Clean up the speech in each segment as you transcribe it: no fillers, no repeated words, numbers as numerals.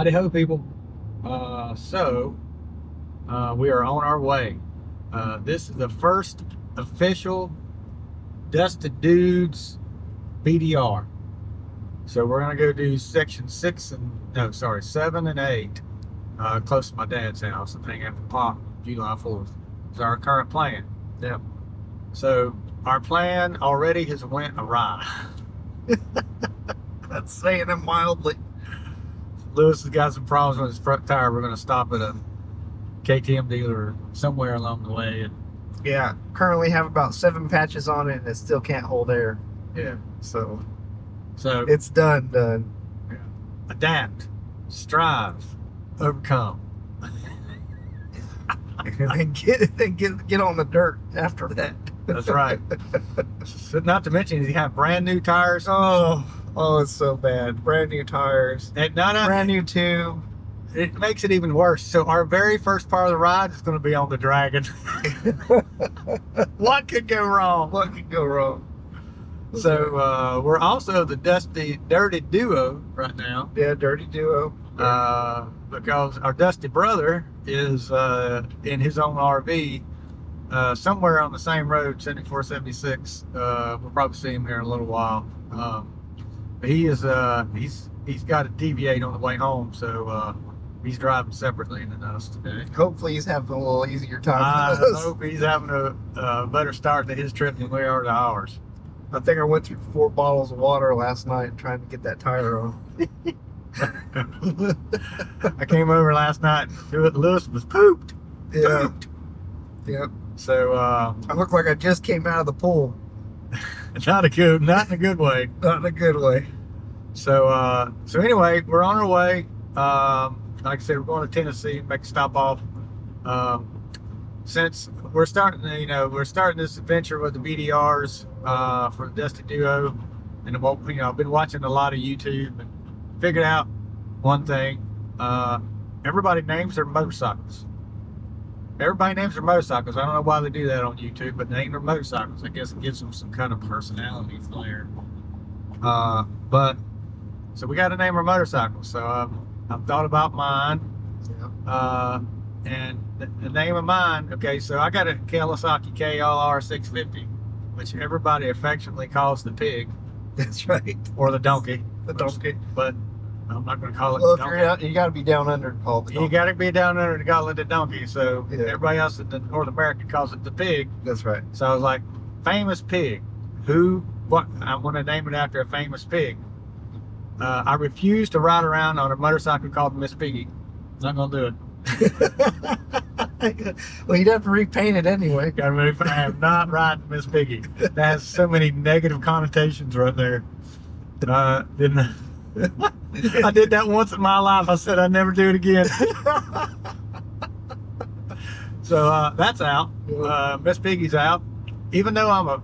Howdy ho, people. We are on our way. This is the first official Dusted Dudes BDR. So we're gonna go do section 7 and 8, close to my dad's house, and hang out with Pop July 4th. Is our current plan. Yep. So our plan already has went awry. That's saying it mildly. Lewis has got some problems with his front tire. We're going to stop at a KTM dealer somewhere along the way. And Yeah, currently have about 7 patches on it and it still can't hold air. yeah, So it's it's done. adapt, strive, overcome. And then get on the dirt after that. That's right. So not to mention, he had brand new tires. Oh, it's so bad. Brand new tires. And Brand new tube. it makes it even worse. So our very first part of the ride is going to be on the Dragon. What could go wrong? What could go wrong? So we're also the Dirty Duo right now. Yeah, Dirty Duo. Because our Dusty brother is in his own RV somewhere on the same road, 7476. We'll probably see him here in a little while. But he is he's got to deviate on the way home, so he's driving separately than us today. Hopefully he's having a little easier time I than us. hope he's having a better start to his trip than we are to ours. I think I went through 4 bottles of water last night trying to get that tire on. I came over last night. Lewis was pooped. Yeah. Pooped. Yep. So I look like I just came out of the pool. not in a good way. Not in a good way. So anyway, we're on our way. Like I said, we're going to Tennessee, make a stop off. Since we're starting this adventure with the BDRs for the Dusty Duo, and I've been watching a lot of YouTube and figured out one thing. Everybody names their motorcycles. Everybody names their motorcycles. I don't know why they do that on YouTube, but they name their motorcycles. I guess it gives them some kind of personality flair. So we got to name our motorcycles. So I've thought about mine. Yeah. And the name of mine, okay, so I got a Kawasaki KLR 650, which everybody affectionately calls the pig. That's right. Or the donkey. The donkey. But I'm not going to call it Well, the if donkey. you're out, you got to be down under to call it the You donkey. got to be down under to call it the donkey. So Yeah. everybody else in North America calls it the pig. That's right. So I was like, famous pig. What? I want to name it after a famous pig. I refuse to ride around on a motorcycle called Miss Piggy. Not going to do it. Well, you'd have to repaint it anyway. I am not riding Miss Piggy. That has so many negative connotations right there. I did that once in my life. I said I'd never do it again. So that's out. Miss Piggy's out. Even though I'm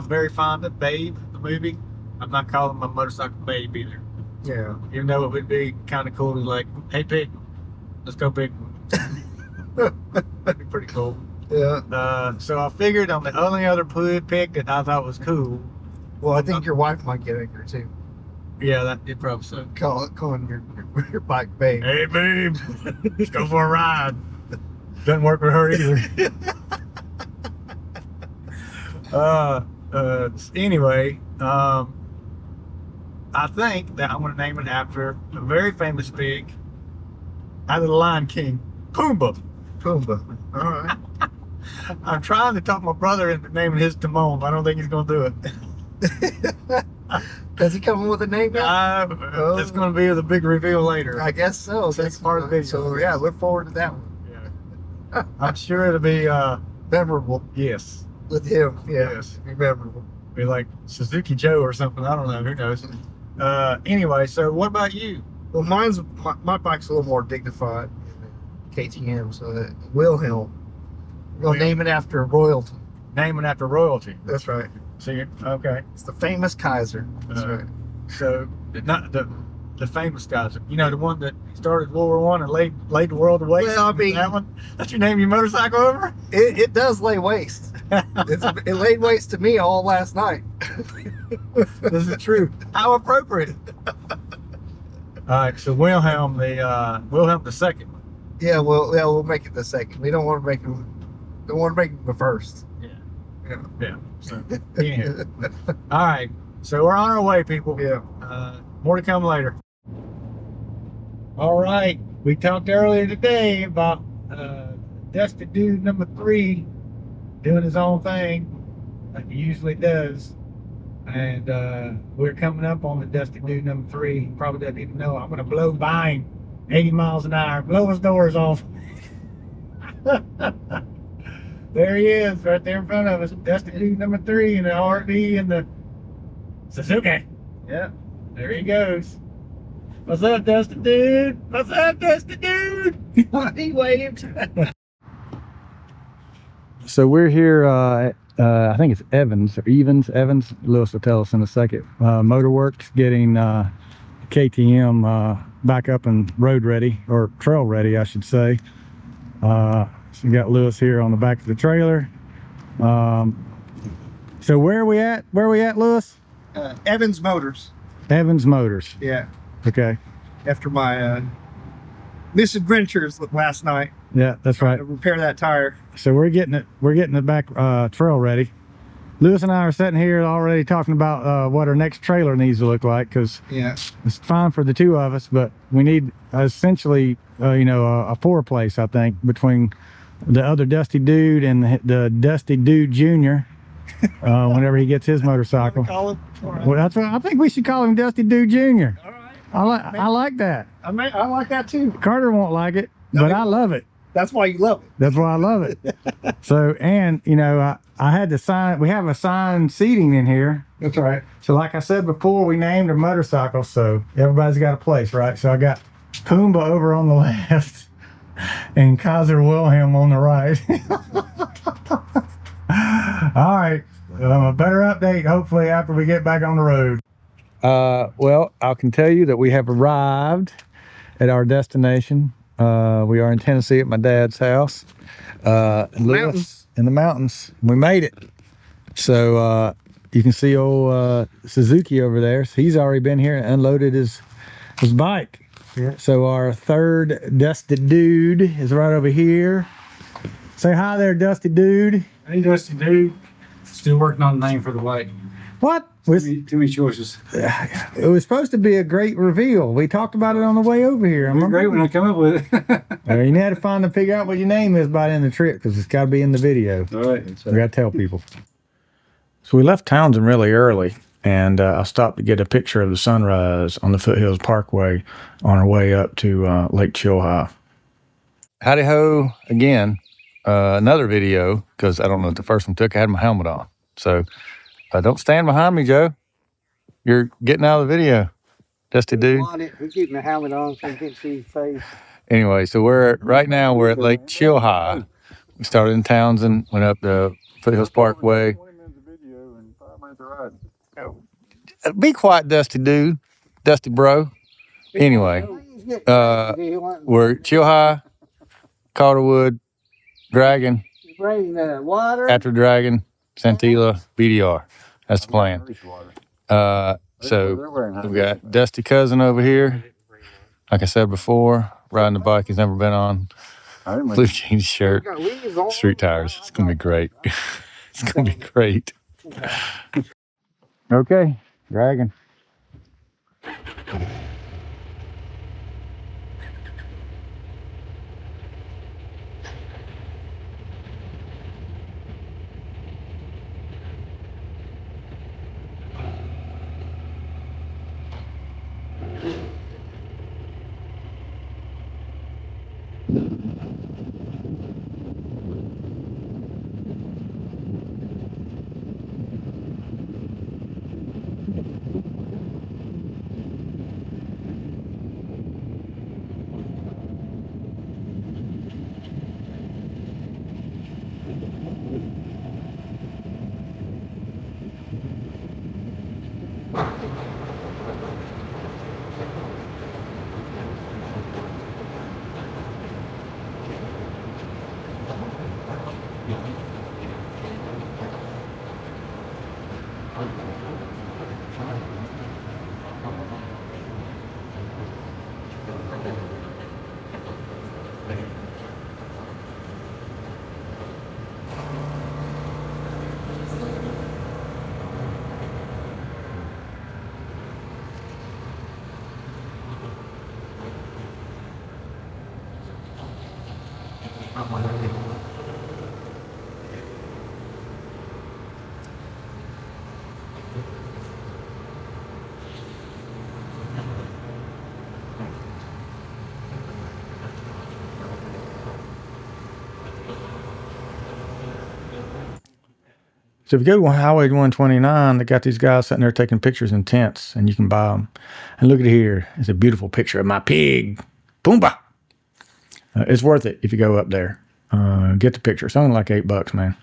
very fond of Babe, the movie, I'm not calling my motorcycle Babe either. Yeah. Even though it would be kind of cool to like, hey pig, let's go pig. That'd be pretty cool. Yeah. So I figured on the only other pig that I thought was cool. Well, I think your wife might get angry too. Yeah, that did probably so. Calling your bike babe. Hey babe, let's go for a ride. Doesn't work with her either. Anyway, I think that I'm going to name it after a very famous pig out of the Lion King, Pumbaa. Pumbaa. All right. I'm trying to talk my brother into naming his Timon, but I don't think he's going to do it. Does he come with a name now? It's going to be the big reveal later. I guess so. That's part of the video. So yeah, look forward to that one. Yeah. I'm sure it'll be, Memorable yes. with him. Yeah. Yes. Be memorable. Be like Suzuki Joe or something. I don't know. Who knows? Anyway, so what about you? Well, my bike's a little more dignified. KTM, so Wilhelm. We're gonna name it after royalty. Naming after royalty. That's right. So okay. It's the famous Kaiser. That's right. So not the famous guys. You know, the one that started World War I and laid the world to waste. Well, I mean, that one. That's your name your motorcycle over? It does lay waste. It laid waste to me all last night. This is true. How appropriate. right, so Wilhelm the second. Yeah, we'll make it the second. We don't want to make him. Don't want to make him the first. Yeah. Yeah. Yeah. So, anyhow. All right. So we're on our way, people. Yeah. More to come later. All right. We talked earlier today about Dusty Dude number 3 doing his own thing like he usually does. And we're coming up on the Dusty Dude number 3. He probably doesn't even know. I'm going to blow by him 80 miles an hour. Blow his doors off. There he is, right there in front of us. Dusty Dude number 3 in the RV and the Suzuki. Yeah, there he goes. What's up, Dusty Dude? What's up, Dusty Dude? He waved. So we're here at, I think it's Evans. Lewis will tell us in a second. Motorworks getting KTM back up and road ready, or trail ready, I should say. So you got Lewis here on the back of the trailer. So where are we at? Lewis? Evans Motors. Evans Motors. Yeah. Okay. After my misadventures last night. Yeah, that's right. To repair that tire. So we're getting it back trail ready. Lewis and I are sitting here already talking about what our next trailer needs to look like, because yeah, it's fine for the 2 of us, but we need essentially a 4-place, I think, between the other Dusty Dude and the Dusty Dude Junior. Whenever he gets his motorcycle. Call him? Well, that's what I think we should call him, Dusty Dude Junior. All right. I like that. I like that too. Carter won't like it, No, but I love it. That's why you love it. That's why I love it. So, and I had to sign. We have assigned seating in here. That's right. So, like I said before, we named our motorcycles, so everybody's got a place, right? So I got Pumbaa over on the left and Kaiser Wilhelm on the right. All right, a better update hopefully after we get back on the road. Well, I can tell you that we have arrived at our destination. We are in Tennessee at my dad's house. Mountains. In the mountains. We made it. So you can see old Suzuki over there. So he's already been here and unloaded his bike. Yeah. So our third Dusty Dude is right over here. Say hi there, Dusty Dude. Hey, Dusty Dude. Still working on the name for the bike. What? Too many choices. It was supposed to be a great reveal. We talked about it on the way over here. It was great when I come up with it. You had to figure out what your name is by the end of the trip, because it's got to be in the video. All right. We got to tell people. So we left Townsend really early, and I stopped to get a picture of the sunrise on the Foothills Parkway on our way up to Lake Chilhai. Howdy ho again. Another video, because I don't know if the first one took. I had my helmet on. So don't stand behind me, Joe. You're getting out of the video, Dusty Dude. We're keeping the helmet on so you can't see his face. Anyway, so right now we're at Lake Chilhai. We started in Townsend, went up the Foothills Parkway. 20 minutes of video and 5 minutes of ride. Be quiet, Dusty Dude. Dusty bro. Anyway, we're at Chilhai, Calderwood, Dragon, after Dragon, Santilla, BDR. That's the plan. So we've got Dusty Cousin over here. Like I said before, riding the bike he's never been on. Blue jeans shirt, street tires. It's gonna be great. It's gonna be great. Okay, Dragon. So if you go to Highway 129, they got these guys sitting there taking pictures in tents, and you can buy them. And look at here. It's a beautiful picture of my pig. Pumbaa. It's worth it if you go up there. Get the picture. It's only like $8, man.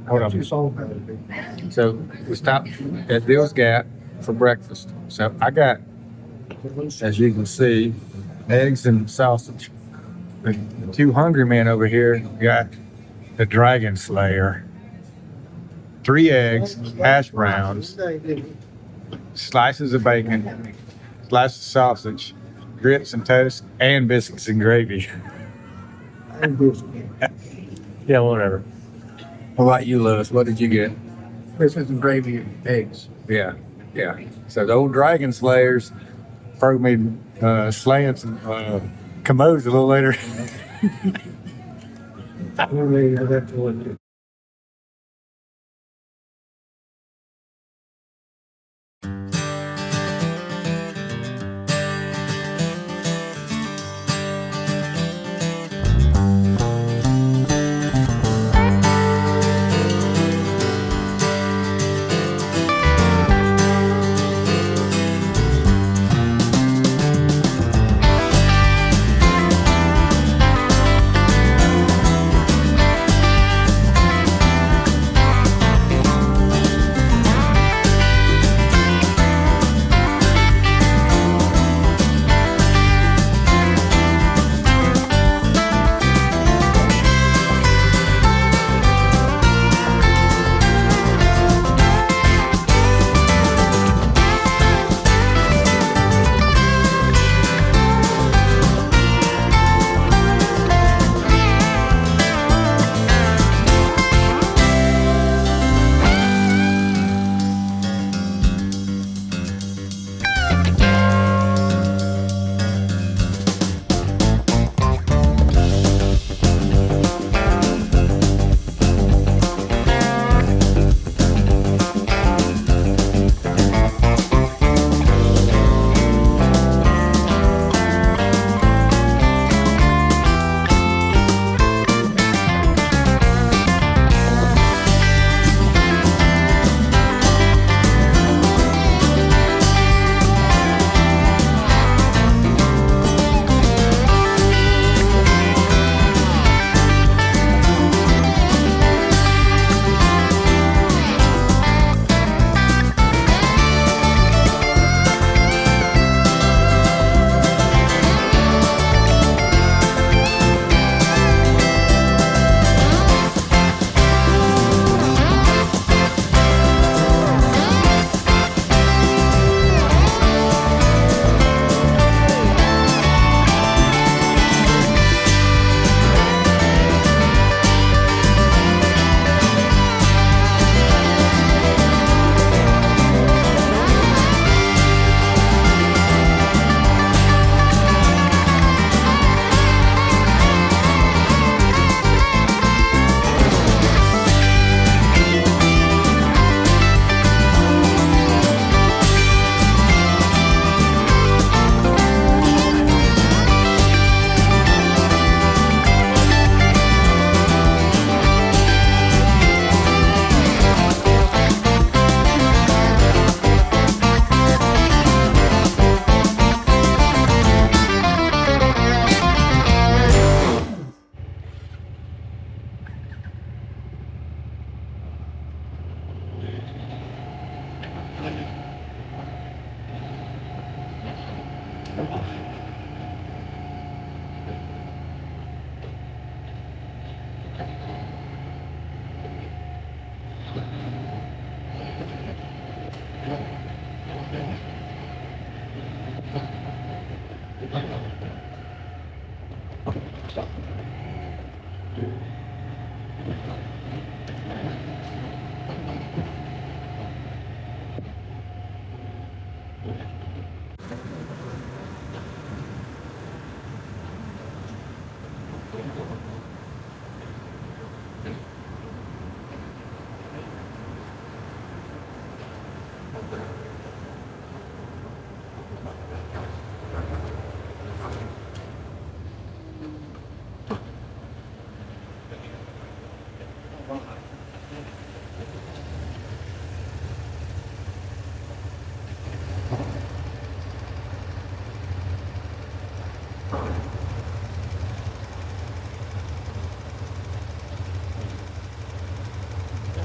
Hold on. So we stopped at Bill's Gap for breakfast. So I got, as you can see, eggs and sausage. The two hungry men over here got the Dragon Slayer, 3 eggs, hash browns, slices of bacon, slices of sausage, grits and toast, and biscuits and gravy. Yeah, whatever. What about you, Lewis? What did you get? Biscuits and gravy and eggs. Yeah, yeah. So the old Dragon Slayers probably made slaying some commodes a little later.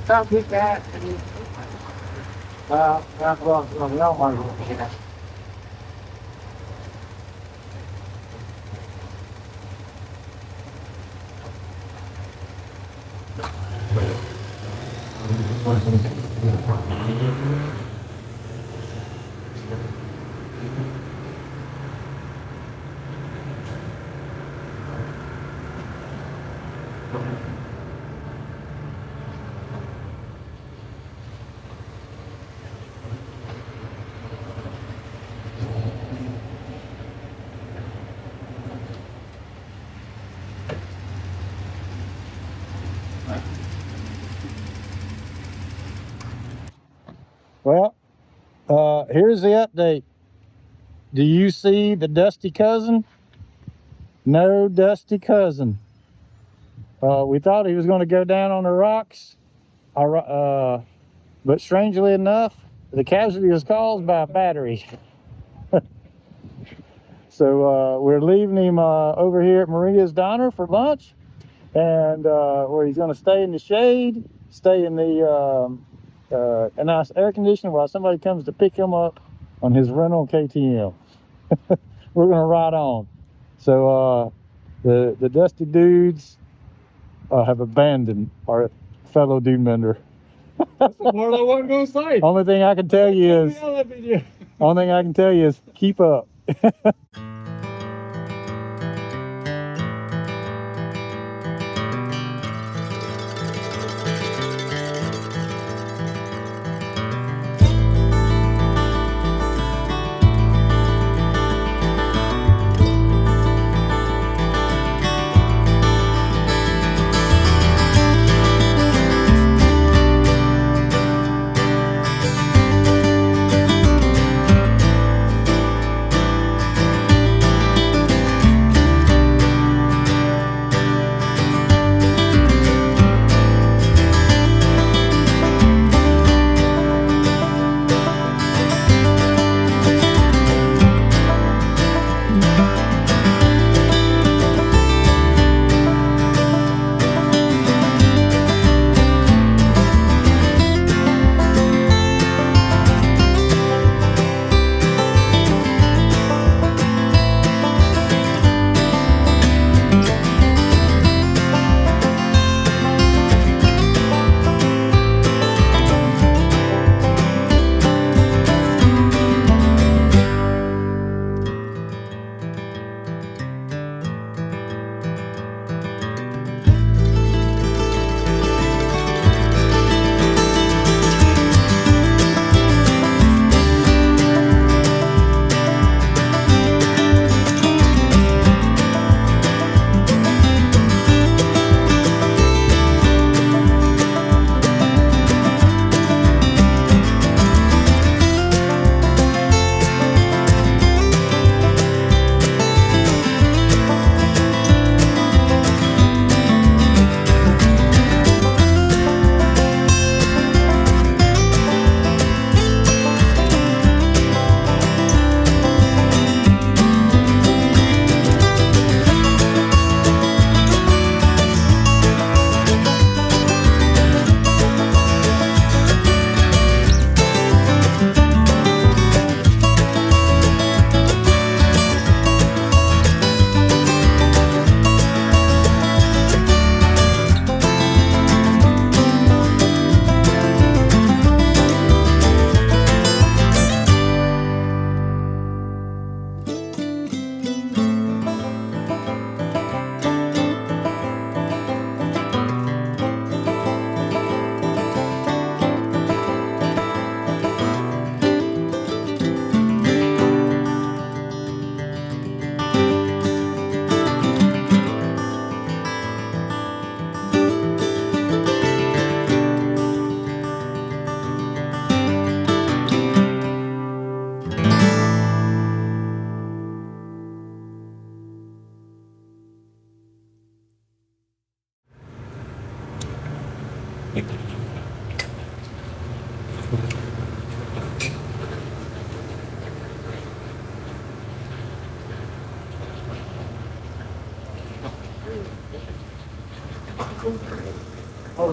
Sao biết cái vâng nhau mà Well, here's the update. Do you see the dusty cousin? No dusty cousin. We thought he was going to go down on the rocks, but strangely enough, the casualty was caused by a battery. So we're leaving him over here at Maria's Diner for lunch, and where he's going to stay in the shade, stay in the a nice air conditioner while somebody comes to pick him up on his rental KTM. We're going to ride on. So the Dusty dudes have abandoned our fellow dune bender. That's the part I wasn't gonna say. Only thing I can tell you is, only thing I can tell you is keep up.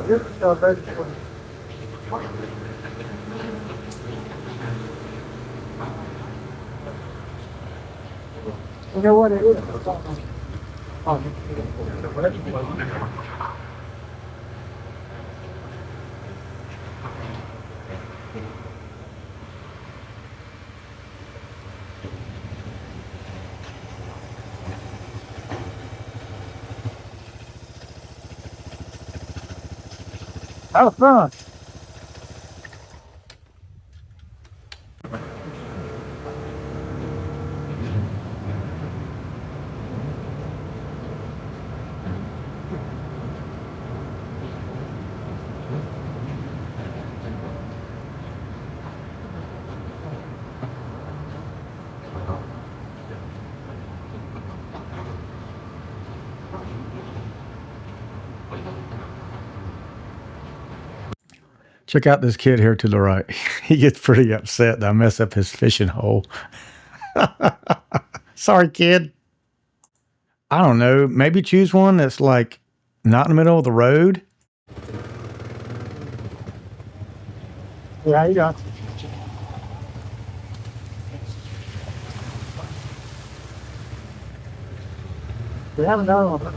This is the vegetable. You know what it is? Have fun. Check out this kid here to the right. He gets pretty upset that I mess up his fishing hole. Sorry, kid. I don't know. Maybe choose one that's like not in the middle of the road. Yeah, you got. We have another one.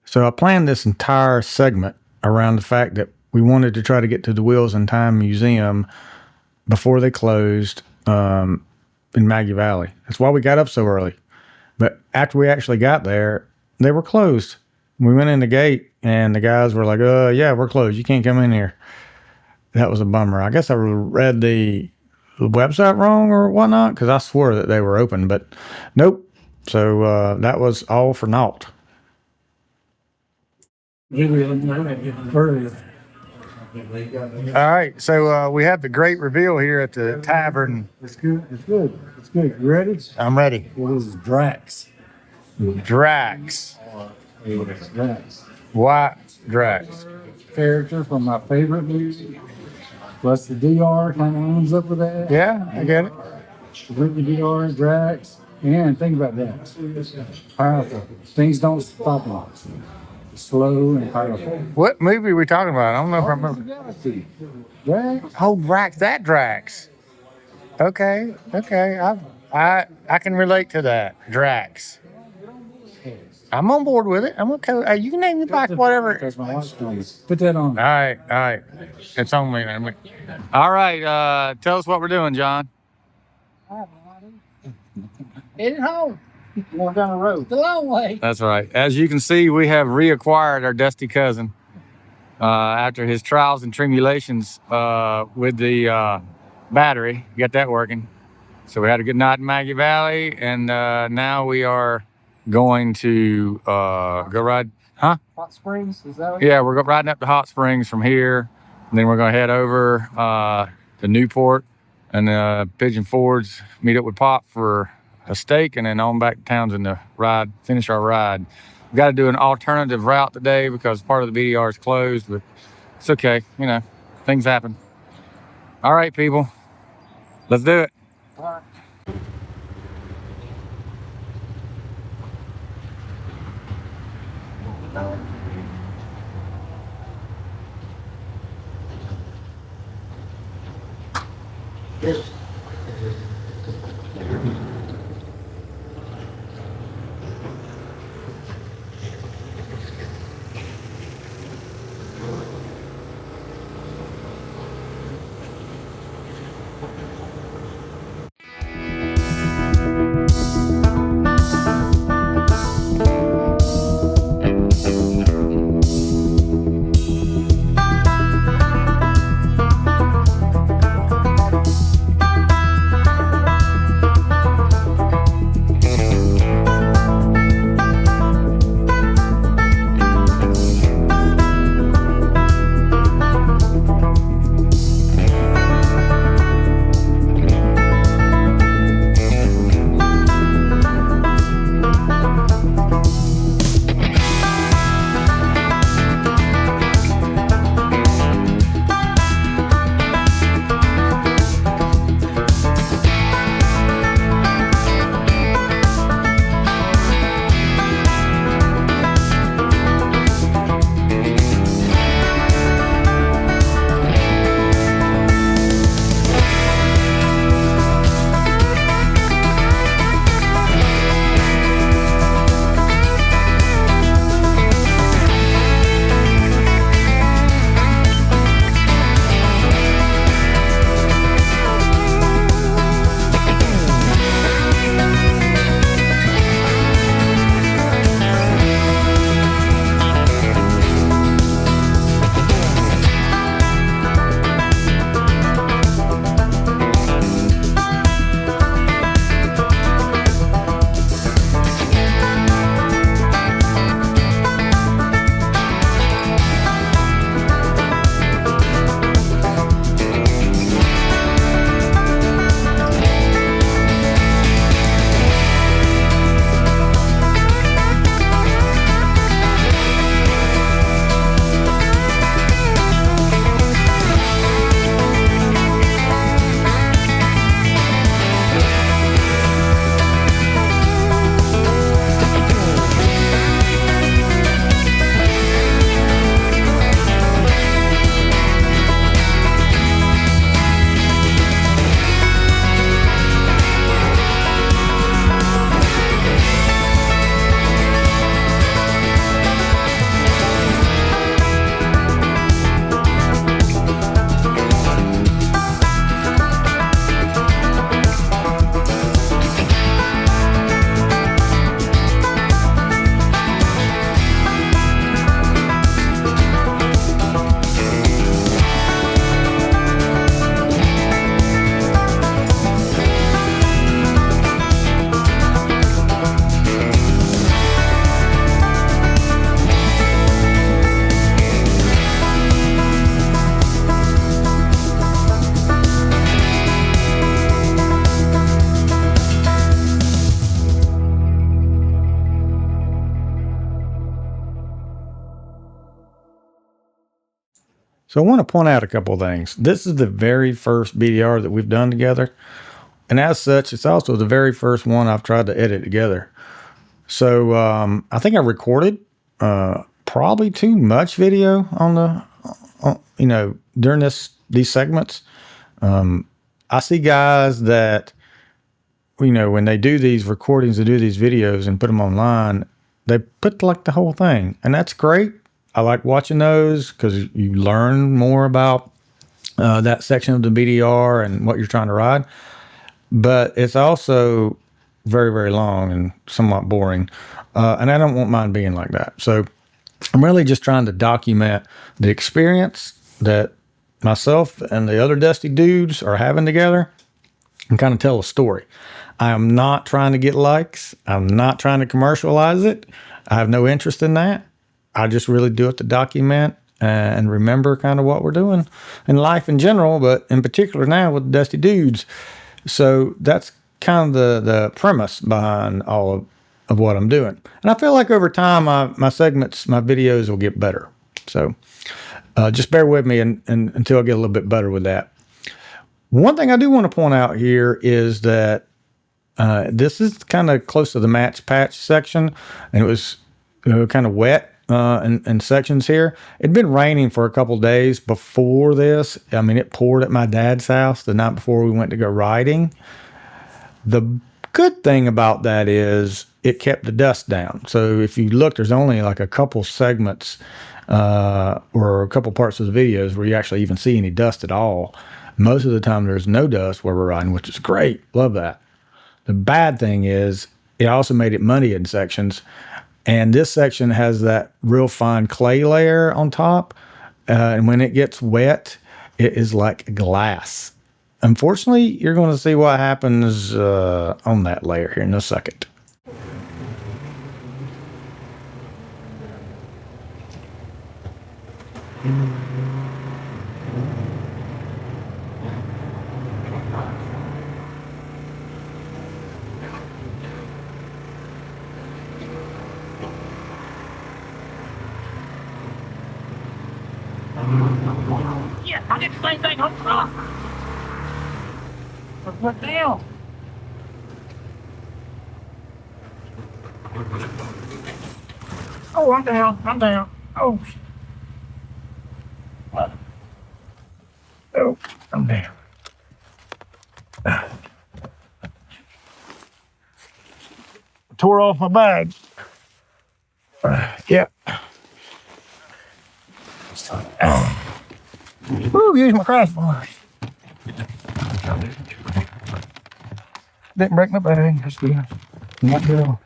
So I planned this entire segment around the fact that we wanted to try to get to the Wheels in Time Museum before they closed in Maggie Valley. That's why we got up so early. But after we actually got there, they were closed. We went in the gate and the guys were like, yeah, we're closed. You can't come in here. That was a bummer. I guess I read the website wrong or whatnot because I swore that they were open, but nope. So that was all for naught. All right, so we have the great reveal here at the tavern. It's good. It's good. It's good. You ready? I'm ready. Well, this is Drax. Drax. Drax. Why Drax? Character from my favorite movie. Plus the DR kind of owns up with that. Yeah, I get it. With the DR, Drax. And think about that. Powerful. Things don't stop them. Slow and powerful. What movie are we talking about? I don't know if I remember. Drax. Oh, Drax, that Drax. Okay. I can relate to that. Drax. I'm on board with it. I'm okay. You can name the bike, whatever. That's my watch on. Put that on. All right. It's on me. All right. Tell us what we're doing, John. Headed home. Going down the road. The long way. That's right. As you can see, we have reacquired our dusty cousin after his trials and tribulations with the battery. Got that working. So we had a good night in Maggie Valley, and now we are going to go ride. Huh? Hot Springs, is that what? Yeah, we're riding up to Hot Springs from here, and then we're going to head over to Newport and Pigeon Forge, meet up with Pop for a steak, and then on back to Townsend to finish our ride. We've got to do an alternative route today because part of the BDR is closed, but it's okay. Things happen. All right, people. Let's do it. So I want to point out a couple of things. This is the very first BDR that we've done together. And as such, it's also the very first one I've tried to edit together. So I think I recorded probably too much video during these segments. I see guys that, when they do these recordings, they do these videos and put them online, they put like the whole thing. And that's great. I like watching those because you learn more about that section of the BDR and what you're trying to ride. But it's also very, very long and somewhat boring. And I don't want mine being like that. So I'm really just trying to document the experience that myself and the other Dusty dudes are having together and kind of tell a story. I am not trying to get likes. I'm not trying to commercialize it. I have no interest in that. I just really do it to document and remember kind of what we're doing in life in general, but in particular now with Dusty Dudes. So that's kind of the premise behind all of what I'm doing. And I feel like over time, my segments, my videos will get better. So just bear with me until I get a little bit better with that. One thing I do want to point out here is that this is kind of close to the match patch section, and it was kind of wet in sections here. It'd been raining for a couple days before this. I mean, it poured at my dad's house the night before we went to go riding. The good thing about that is it kept the dust down. So if you look, there's only like a couple segments or a couple parts of the videos where you actually even see any dust at all. Most of the time there's no dust where we're riding, which is great. Love that. The bad thing is it also made it muddy in sections. And this section has that real fine clay layer on top. And when it gets wet, it is like glass. Unfortunately, you're going to see what happens on that layer here in a second. Yeah, I did the same thing on the truck. What the hell? Oh, I'm down. I'm down. Oh, oh, I'm down. Tore off my bag. Yeah. Ooh, use my crash bars. Didn't break my bag. That's good. Not good.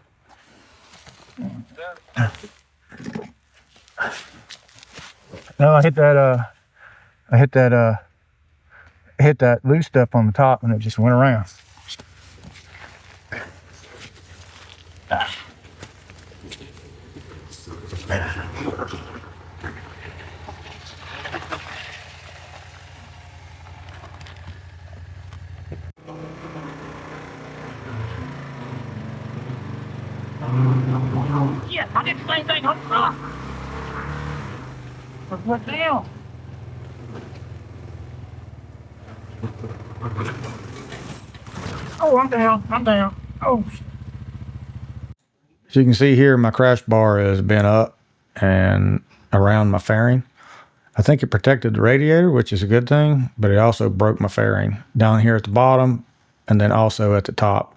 No, I hit that loose stuff on the top and it just went around. Yeah, I did the same thing on the truck. What the hell? Oh, I'm down. I'm down. Oh. As you can see here, my crash bar has been up and around my fairing. I think it protected the radiator, which is a good thing, but it also broke my fairing down here at the bottom and then also at the top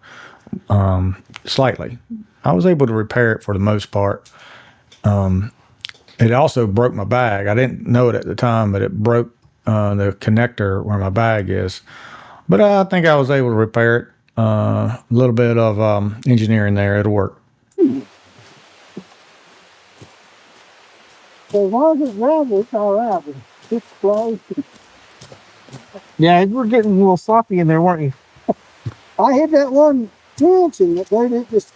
slightly. I was able to repair it for the most part. It also broke my bag. I didn't know it at the time, but it broke the connector where my bag is. But I think I was able to repair it. A little bit of engineering there. It'll work. So as long as it's level, it's all right. But it's close. Yeah, you were getting a little sloppy in there, weren't you? I hit that one dancing that they did just.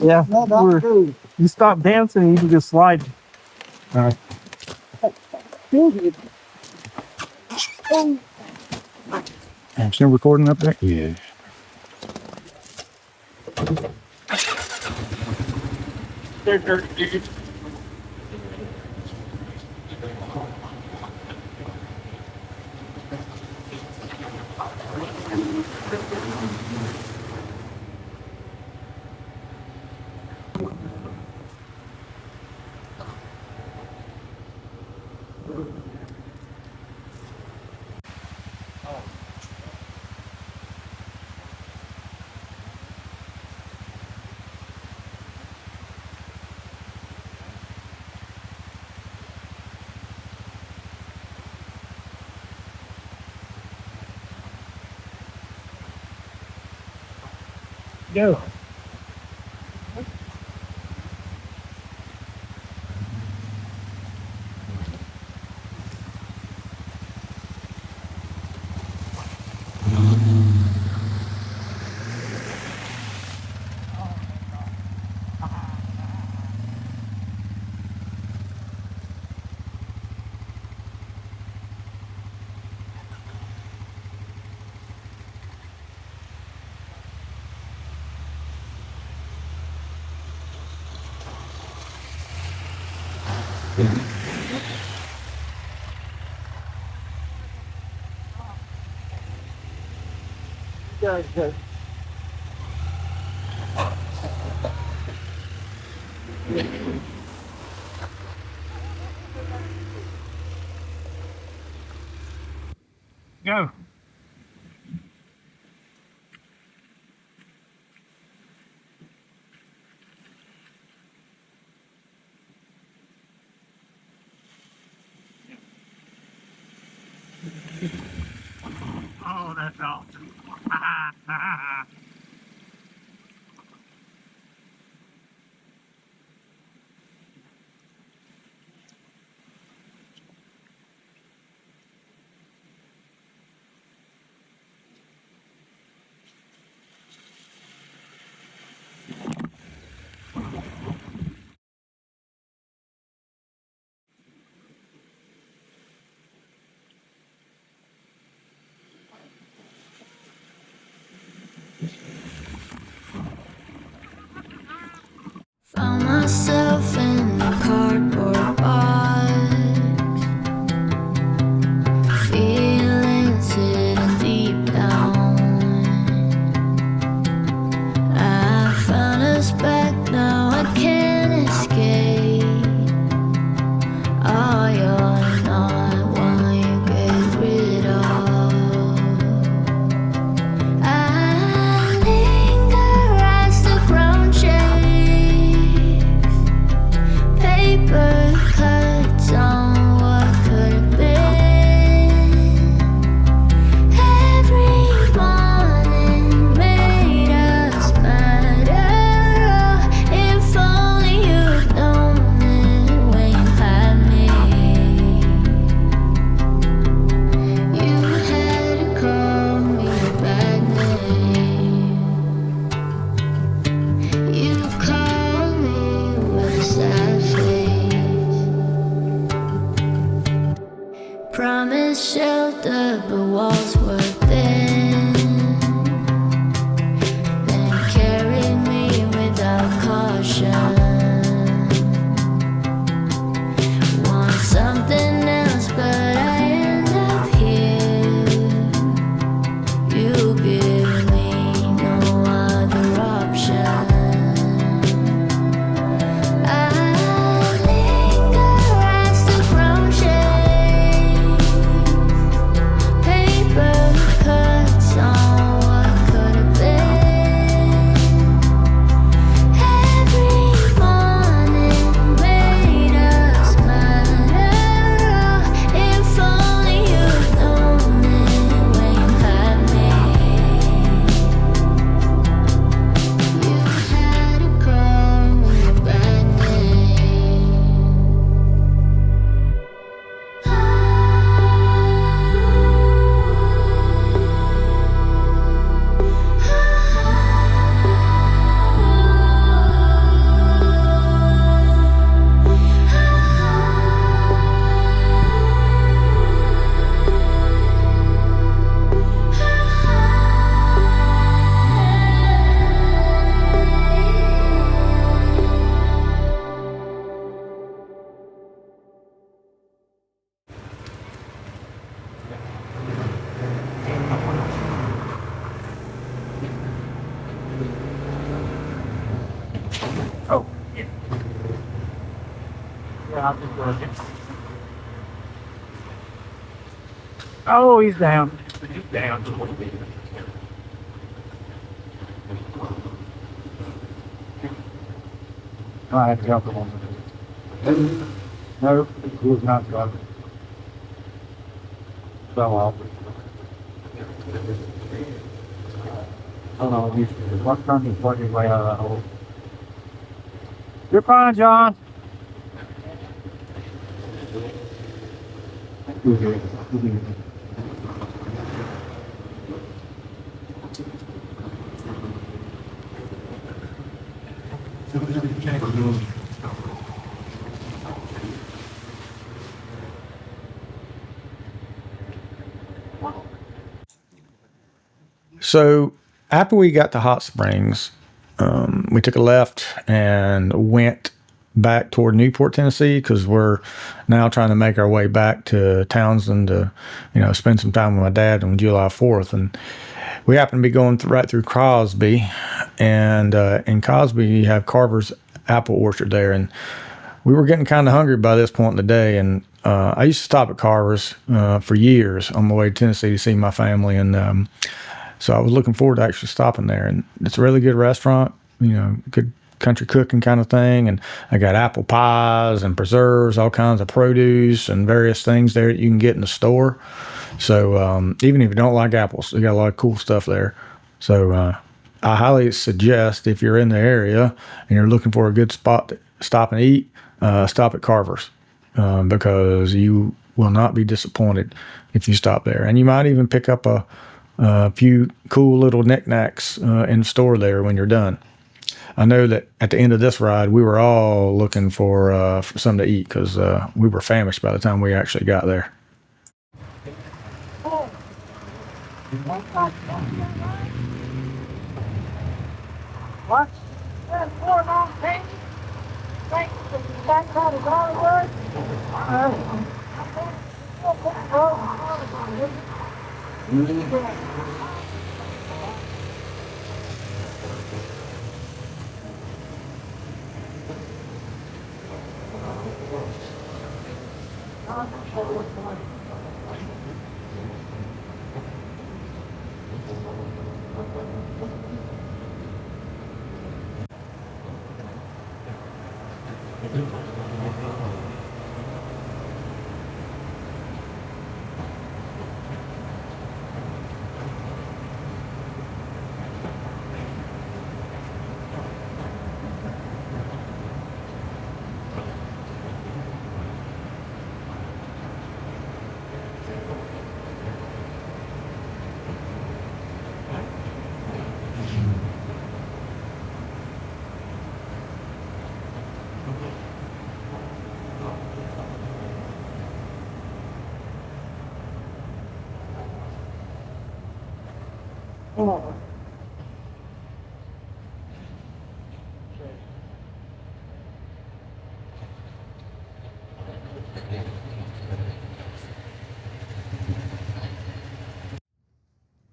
Yeah, you stopped dancing and you can just slide. All right. I'm still recording up there? Yeah. Go. guys go. Go. Oh, that's awesome. Found myself in a cardboard box, feeling sitting deep down. I found us back, now I can't escape. Oh, you're not one you get rid of. I linger as the ground shakes. Paper cuts on what could have been. Every morning made us better. If only you'd known it when you had me. You had to call me a bad name. You called me with a sad face. Promised shelter, but walls were thin. Then carried me without caution. Want something else, but I end up here. You give me no other option. I linger as the ground shakes. Paper cuts on what could have been. Every morning made us better. If only you'd known it when you had me. You had to call me a bad name. Oh, yeah. Yeah, I'm just working. Oh, he's down. He's down. I have to help him on this. No, he was not driving. Fell off. Oh no, he's one turn he's working his way out of that hole. You're fine, John. So after we got to Hot Springs, we took a left and went back toward Newport, Tennessee, because we're now trying to make our way back to Townsend to, spend some time with my dad on July 4th. And we happened to be going right through Crosby, and in Crosby you have Carver's apple orchard there, and we were getting kind of hungry by this point in the day, and I used to stop at Carver's for years on my way to Tennessee to see my family, and so I was looking forward to actually stopping there. And it's a really good restaurant, good country cooking kind of thing. And I got apple pies and preserves, all kinds of produce and various things there that you can get in the store. So even if you don't like apples, they got a lot of cool stuff there. So I highly suggest, if you're in the area and you're looking for a good spot to stop and eat, stop at Carver's, because you will not be disappointed if you stop there. And you might even pick up a few cool little knickknacks in the store there when you're done. I know that at the end of this ride, we were all looking for something to eat, because we were famished by the time we actually got there. What? That's 4 long things. Thanks to the backside of Hollywood.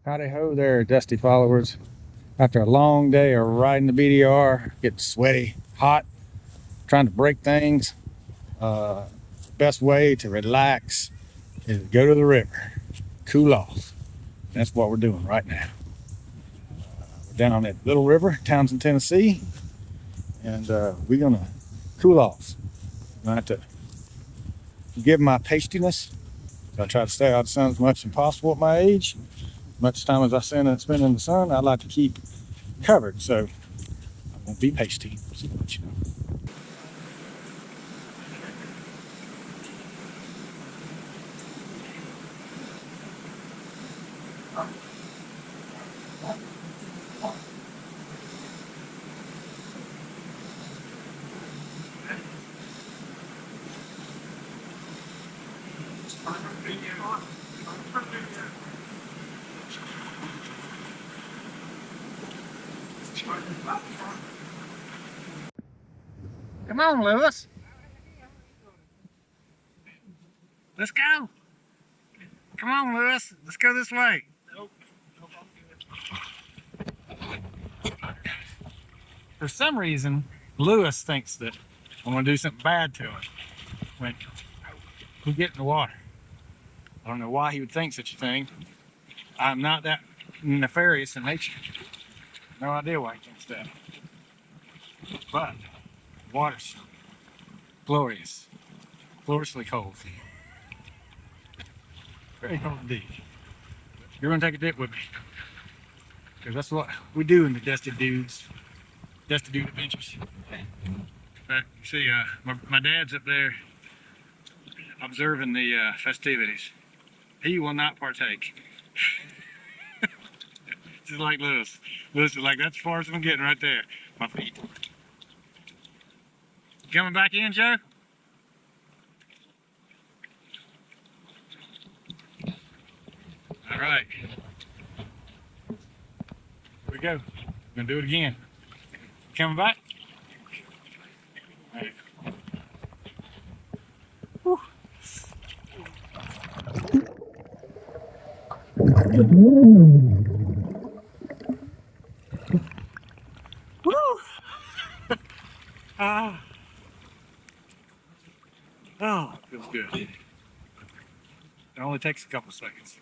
Howdy ho there, Dusty followers. After a long day of riding the BDR, getting sweaty, hot, trying to break things, best way to relax is to go to the river, cool off. That's what we're doing right now. We're down at Little River, Townsend, Tennessee, and we're gonna cool off. I have to give my pastiness. I try to stay out of the sun as much as possible at my age. Much time as I spend in the sun, I like to keep covered, so I won't be pasty. So let you know. Come on, Lewis. Let's go. Come on, Lewis. Let's go this way. For some reason, Lewis thinks that I'm going to do something bad to him when we get in the water. I don't know why he would think such a thing. I'm not that nefarious in nature. No idea why he thinks that. But the water's glorious. Gloriously cold. Very cold indeed. You're going to take a dip with me. Because that's what we do in the Dusty Dudes. Dusty Dude Adventures. In fact, you see, my dad's up there observing the festivities. He will not partake. Just like Lewis. Lewis is like, that's as far as I'm getting right there. My feet. Coming back in, Joe? All right. Here we go. We're gonna do it again. Coming back? All right. Whew. Oh, it feels good. It only takes a couple seconds.